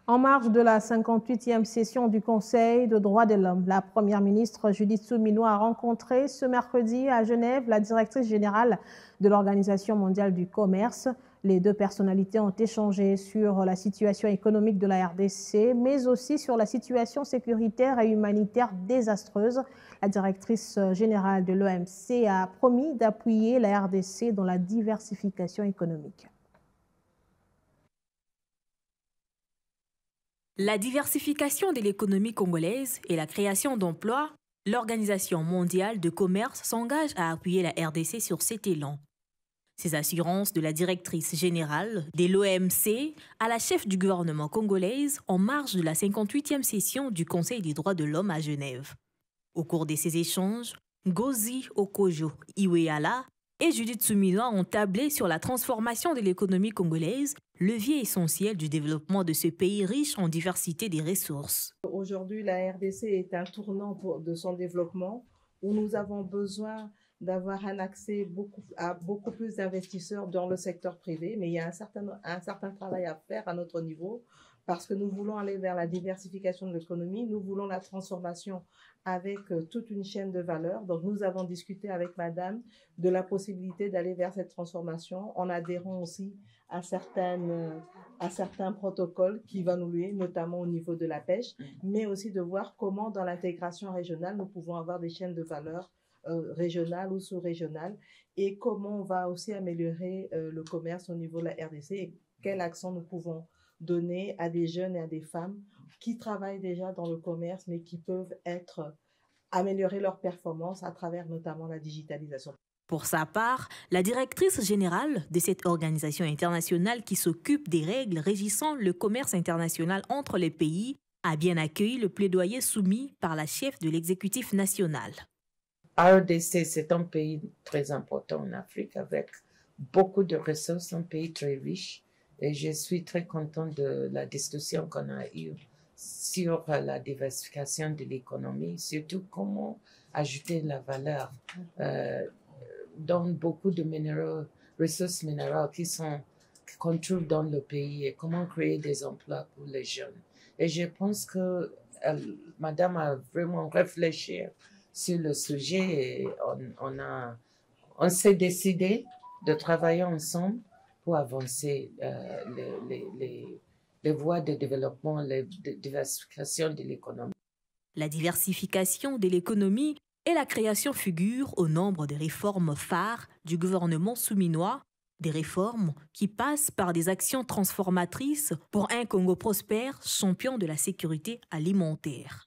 En marge de la 58e session du Conseil des droits de l'homme, la première ministre Judith Suminwa a rencontré ce mercredi à Genève la directrice générale de l'Organisation mondiale du commerce. Les deux personnalités ont échangé sur la situation économique de la RDC, mais aussi sur la situation sécuritaire et humanitaire désastreuse. La directrice générale de l'OMC a promis d'appuyer la RDC dans la diversification économique. La diversification de l'économie congolaise et la création d'emplois, l'Organisation mondiale de commerce s'engage à appuyer la RDC sur cet élan. Ces assurances de la directrice générale de l'OMC à la chef du gouvernement congolaise en marge de la 58e session du Conseil des droits de l'homme à Genève. Au cours de ces échanges, Ngozi Okonjo-Iweala et Judith Suminwa ont tablé sur la transformation de l'économie congolaise, levier essentiel du développement de ce pays riche en diversité des ressources. Aujourd'hui, la RDC est un tournant de son développement où nous avons besoin d'avoir un accès à beaucoup plus d'investisseurs dans le secteur privé, mais il y a un certain travail à faire à notre niveau parce que nous voulons aller vers la diversification de l'économie, nous voulons la transformation avec toute une chaîne de valeur. Donc nous avons discuté avec Madame de la possibilité d'aller vers cette transformation en adhérant aussi à certains protocoles qui vont nous lier, notamment au niveau de la pêche, mais aussi de voir comment dans l'intégration régionale, nous pouvons avoir des chaînes de valeur régionales ou sous-régionales et comment on va aussi améliorer le commerce au niveau de la RDC et quel accent nous pouvons donner à des jeunes et à des femmes qui travaillent déjà dans le commerce mais qui peuvent améliorer leur performance à travers notamment la digitalisation. Pour sa part, la directrice générale de cette organisation internationale qui s'occupe des règles régissant le commerce international entre les pays a bien accueilli le plaidoyer soumis par la chef de l'exécutif national. RDC, c'est un pays très important en Afrique avec beaucoup de ressources, un pays très riche. Et je suis très contente de la discussion qu'on a eue sur la diversification de l'économie, surtout comment ajouter la valeur dans beaucoup de ressources minérales qu'on trouve dans le pays et comment créer des emplois pour les jeunes. Et je pense que Madame a vraiment réfléchi sur le sujet et on s'est décidé de travailler ensemble pour avancer les voies de développement, la diversification de l'économie. La diversification de l'économie et la création figurent au nombre des réformes phares du gouvernement souminois, des réformes qui passent par des actions transformatrices pour un Congo prospère, champion de la sécurité alimentaire.